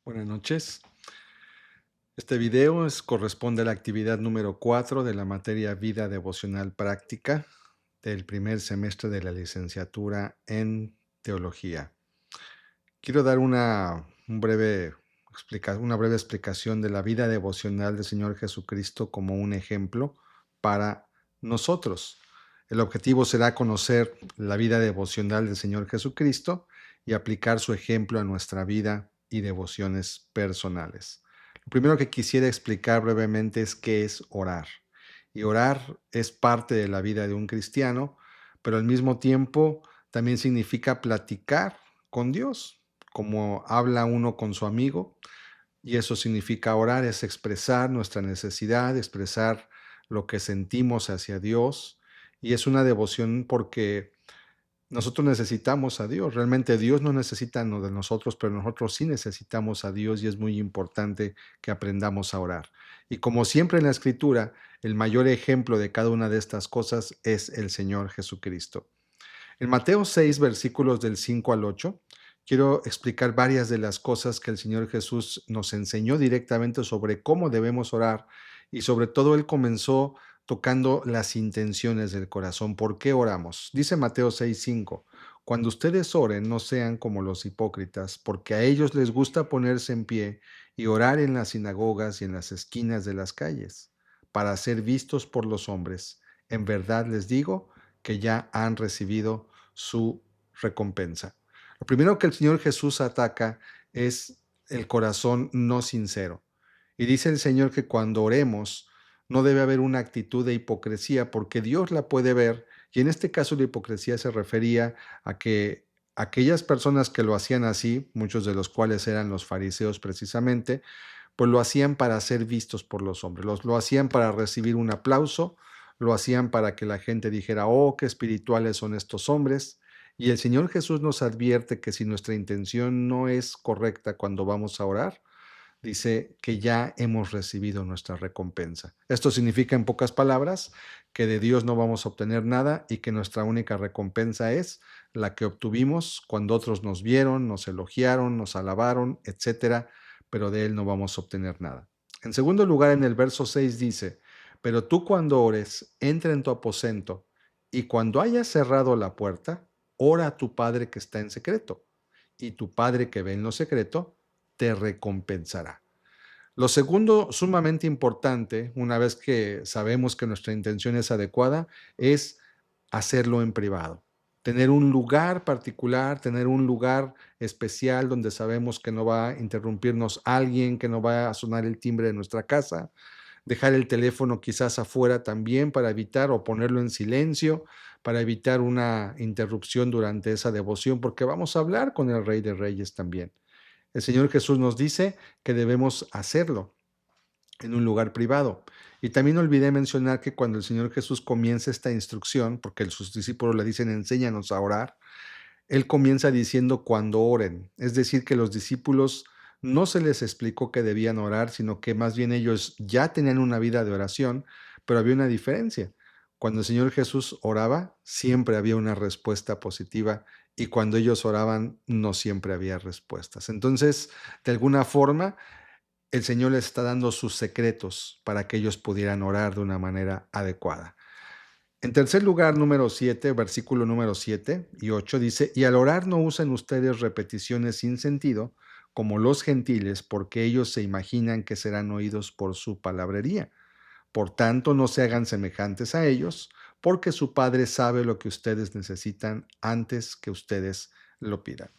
Buenas noches. Este video corresponde a la actividad número 4 de la materia Vida Devocional Práctica del primer semestre de la licenciatura en Teología. Quiero dar una breve explicación de la vida devocional del Señor Jesucristo como un ejemplo para nosotros. El objetivo será conocer la vida devocional del Señor Jesucristo y aplicar su ejemplo a nuestra vida y devociones personales. Lo primero que quisiera explicar brevemente es qué es orar. Y orar es parte de la vida de un cristiano, pero al mismo tiempo también significa platicar con Dios, como habla uno con su amigo, y eso significa orar, es expresar nuestra necesidad, expresar lo que sentimos hacia Dios, y es una devoción porque nosotros necesitamos a Dios. Realmente Dios no necesita de nosotros, pero nosotros sí necesitamos a Dios y es muy importante que aprendamos a orar. Y como siempre en la Escritura, el mayor ejemplo de cada una de estas cosas es el Señor Jesucristo. En Mateo 6, versículos del 5 al 8, quiero explicar varias de las cosas que el Señor Jesús nos enseñó directamente sobre cómo debemos orar y sobre todo Él comenzó tocando las intenciones del corazón. ¿Por qué oramos? Dice Mateo 6, 5, cuando ustedes oren no sean como los hipócritas, porque a ellos les gusta ponerse en pie y orar en las sinagogas y en las esquinas de las calles, para ser vistos por los hombres. En verdad les digo que ya han recibido su recompensa. Lo primero que el Señor Jesús ataca es el corazón no sincero. Y dice el Señor que cuando oremos no debe haber una actitud de hipocresía porque Dios la puede ver. Y en este caso la hipocresía se refería a que aquellas personas que lo hacían así, muchos de los cuales eran los fariseos precisamente, pues lo hacían para ser vistos por los hombres, lo hacían para recibir un aplauso, lo hacían para que la gente dijera, oh, qué espirituales son estos hombres. Y el Señor Jesús nos advierte que si nuestra intención no es correcta cuando vamos a orar, dice que ya hemos recibido nuestra recompensa. Esto significa, en pocas palabras, que de Dios no vamos a obtener nada y que nuestra única recompensa es la que obtuvimos cuando otros nos vieron, nos elogiaron, nos alabaron, etcétera, pero de Él no vamos a obtener nada. En segundo lugar, en el verso 6 dice, pero tú cuando ores, entra en tu aposento y cuando hayas cerrado la puerta, ora a tu Padre que está en secreto, y tu Padre que ve en lo secreto, te recompensará. Lo segundo, sumamente importante, una vez que sabemos que nuestra intención es adecuada, es hacerlo en privado. Tener un lugar particular, tener un lugar especial donde sabemos que no va a interrumpirnos alguien, que no va a sonar el timbre de nuestra casa, dejar el teléfono quizás afuera también para evitar o ponerlo en silencio, para evitar una interrupción durante esa devoción, porque vamos a hablar con el Rey de Reyes también. El Señor Jesús nos dice que debemos hacerlo en un lugar privado. Y también olvidé mencionar que cuando el Señor Jesús comienza esta instrucción, porque sus discípulos le dicen, enséñanos a orar, Él comienza diciendo cuando oren. Es decir, que los discípulos no se les explicó que debían orar, sino que más bien ellos ya tenían una vida de oración, pero había una diferencia. Cuando el Señor Jesús oraba, siempre había una respuesta positiva y cuando ellos oraban, no siempre había respuestas. Entonces, de alguna forma, el Señor les está dando sus secretos para que ellos pudieran orar de una manera adecuada. En tercer lugar, número 7, versículo número 7 y 8 dice, y al orar no usen ustedes repeticiones sin sentido, como los gentiles, porque ellos se imaginan que serán oídos por su palabrería. Por tanto, no se hagan semejantes a ellos, porque su Padre sabe lo que ustedes necesitan antes que ustedes lo pidan.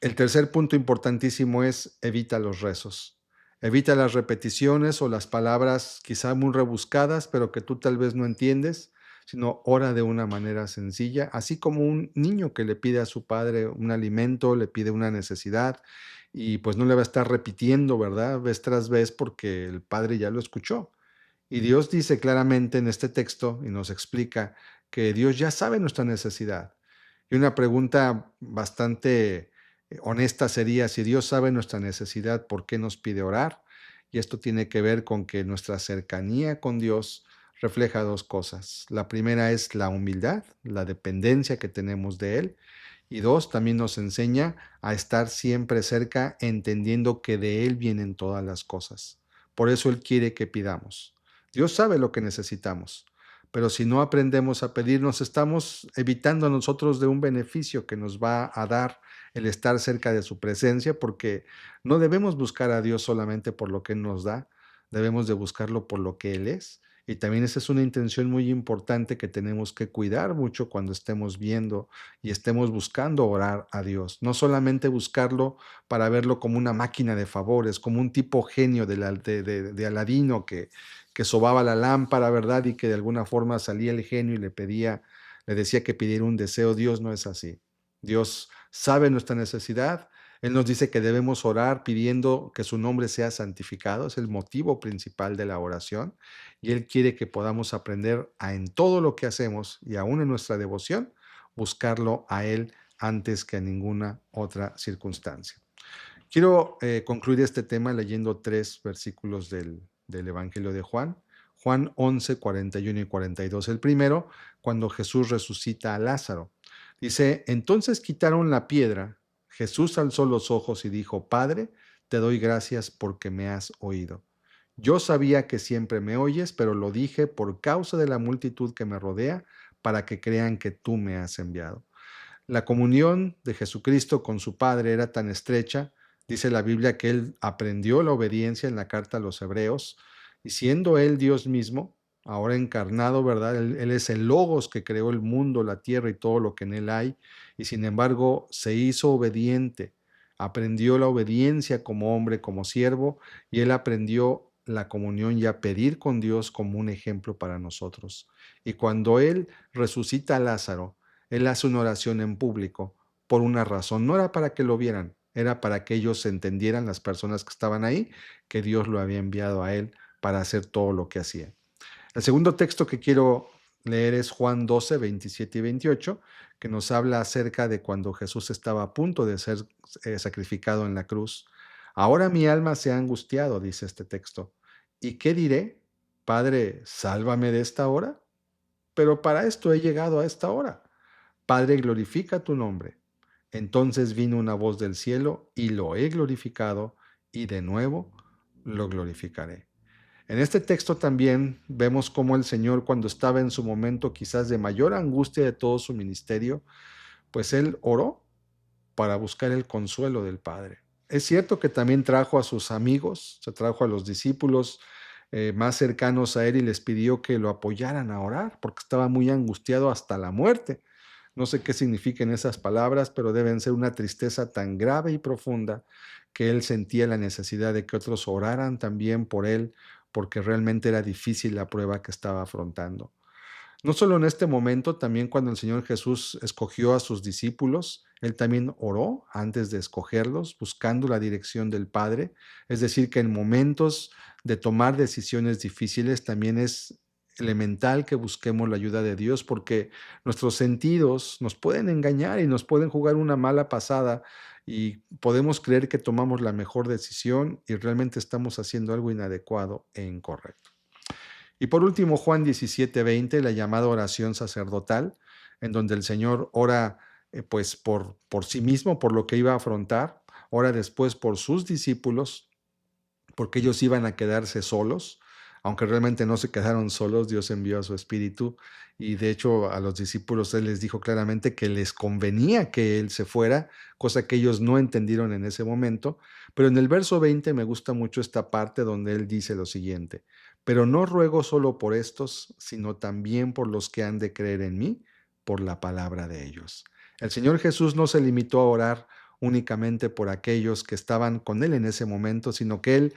El tercer punto importantísimo es evita los rezos. Evita las repeticiones o las palabras quizá muy rebuscadas, pero que tú tal vez no entiendes, sino ora de una manera sencilla, así como un niño que le pide a su padre un alimento, le pide una necesidad y pues no le va a estar repitiendo, ¿verdad? Vez tras vez porque el padre ya lo escuchó. Y Dios dice claramente en este texto y nos explica que Dios ya sabe nuestra necesidad. Y una pregunta bastante honesta sería, si Dios sabe nuestra necesidad, ¿por qué nos pide orar? Y esto tiene que ver con que nuestra cercanía con Dios refleja dos cosas. La primera es la humildad, la dependencia que tenemos de Él. Y dos, también nos enseña a estar siempre cerca, entendiendo que de Él vienen todas las cosas. Por eso Él quiere que pidamos. Dios sabe lo que necesitamos, pero si no aprendemos a pedir, nos estamos evitando a nosotros de un beneficio que nos va a dar el estar cerca de su presencia, porque no debemos buscar a Dios solamente por lo que Él nos da, debemos de buscarlo por lo que Él es. Y también esa es una intención muy importante que tenemos que cuidar mucho cuando estemos viendo y estemos buscando orar a Dios. No solamente buscarlo para verlo como una máquina de favores, como un tipo genio de Aladino que sobaba la lámpara, ¿verdad? Y que de alguna forma salía el genio y le decía que pidiera un deseo. Dios no es así. Dios sabe nuestra necesidad. Él nos dice que debemos orar pidiendo que su nombre sea santificado. Es el motivo principal de la oración. Y Él quiere que podamos aprender a en todo lo que hacemos y aún en nuestra devoción, buscarlo a Él antes que a ninguna otra circunstancia. Quiero concluir este tema leyendo 3 versículos del Evangelio de Juan. Juan 11, 41 y 42. El primero, cuando Jesús resucita a Lázaro. Dice, entonces quitaron la piedra. Jesús alzó los ojos y dijo, Padre, te doy gracias porque me has oído. Yo sabía que siempre me oyes, pero lo dije por causa de la multitud que me rodea, para que crean que tú me has enviado. La comunión de Jesucristo con su Padre era tan estrecha, dice la Biblia, que él aprendió la obediencia en la carta a los Hebreos, y siendo él Dios mismo, ahora encarnado, ¿verdad? Él es el Logos que creó el mundo, la tierra y todo lo que en él hay, y sin embargo se hizo obediente, aprendió la obediencia como hombre, como siervo, y él aprendió la comunión y a pedir con Dios como un ejemplo para nosotros. Y cuando él resucita a Lázaro, él hace una oración en público por una razón. No era para que lo vieran, era para que ellos entendieran, las personas que estaban ahí, que Dios lo había enviado a él para hacer todo lo que hacía. El segundo texto que quiero leer es Juan 12, 27 y 28, que nos habla acerca de cuando Jesús estaba a punto de ser sacrificado en la cruz. Ahora mi alma se ha angustiado, dice este texto. ¿Y qué diré? Padre, sálvame de esta hora. Pero para esto he llegado a esta hora. Padre, glorifica tu nombre. Entonces vino una voz del cielo y lo he glorificado y de nuevo lo glorificaré. En este texto también vemos cómo el Señor, cuando estaba en su momento quizás de mayor angustia de todo su ministerio, pues él oró para buscar el consuelo del Padre. Es cierto que también trajo a sus amigos, se trajo a los discípulos más cercanos a él y les pidió que lo apoyaran a orar porque estaba muy angustiado hasta la muerte. No sé qué significan esas palabras, pero deben ser una tristeza tan grave y profunda que él sentía la necesidad de que otros oraran también por él, porque realmente era difícil la prueba que estaba afrontando. No solo en este momento, también cuando el Señor Jesús escogió a sus discípulos, Él también oró antes de escogerlos, buscando la dirección del Padre. Es decir, que en momentos de tomar decisiones difíciles también es elemental que busquemos la ayuda de Dios, porque nuestros sentidos nos pueden engañar y nos pueden jugar una mala pasada y podemos creer que tomamos la mejor decisión y realmente estamos haciendo algo inadecuado e incorrecto. Y por último, Juan 17:20, la llamada oración sacerdotal, en donde el Señor ora pues por sí mismo, por lo que iba a afrontar, ora después por sus discípulos, porque ellos iban a quedarse solos, aunque realmente no se quedaron solos, Dios envió a su Espíritu y de hecho a los discípulos Él les dijo claramente que les convenía que Él se fuera, cosa que ellos no entendieron en ese momento, pero en el verso 20 me gusta mucho esta parte donde Él dice lo siguiente, pero no ruego solo por estos, sino también por los que han de creer en mí, por la palabra de ellos. El Señor Jesús no se limitó a orar únicamente por aquellos que estaban con Él en ese momento, sino que Él,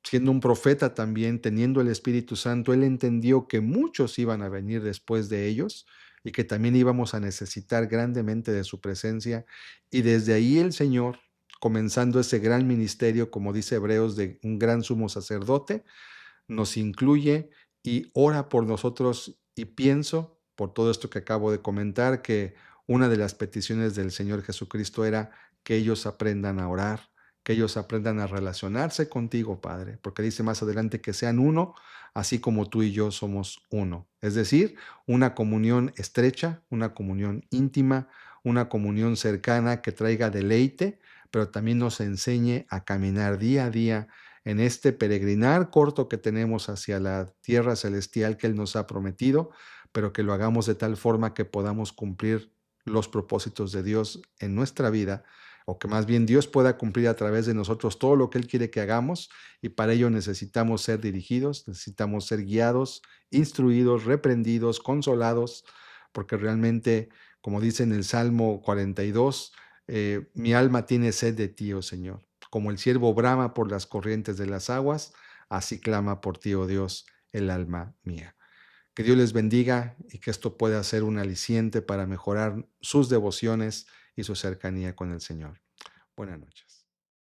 siendo un profeta también, teniendo el Espíritu Santo, Él entendió que muchos iban a venir después de ellos y que también íbamos a necesitar grandemente de su presencia. Y desde ahí el Señor, comenzando ese gran ministerio, como dice Hebreos, de un gran sumo sacerdote, nos incluye y ora por nosotros. Y pienso, por todo esto que acabo de comentar, que una de las peticiones del Señor Jesucristo era que ellos aprendan a orar, que ellos aprendan a relacionarse contigo, Padre, porque dice más adelante que sean uno, así como tú y yo somos uno. Es decir, una comunión estrecha, una comunión íntima, una comunión cercana que traiga deleite, pero también nos enseñe a caminar día a día en este peregrinar corto que tenemos hacia la tierra celestial que Él nos ha prometido, pero que lo hagamos de tal forma que podamos cumplir los propósitos de Dios en nuestra vida, o que más bien Dios pueda cumplir a través de nosotros todo lo que Él quiere que hagamos, y para ello necesitamos ser dirigidos, necesitamos ser guiados, instruidos, reprendidos, consolados, porque realmente, como dice en el Salmo 42, mi alma tiene sed de ti, oh Señor. Como el ciervo brama por las corrientes de las aguas, así clama por ti, oh Dios, el alma mía. Que Dios les bendiga y que esto pueda ser un aliciente para mejorar sus devociones y su cercanía con el Señor. Buenas noches.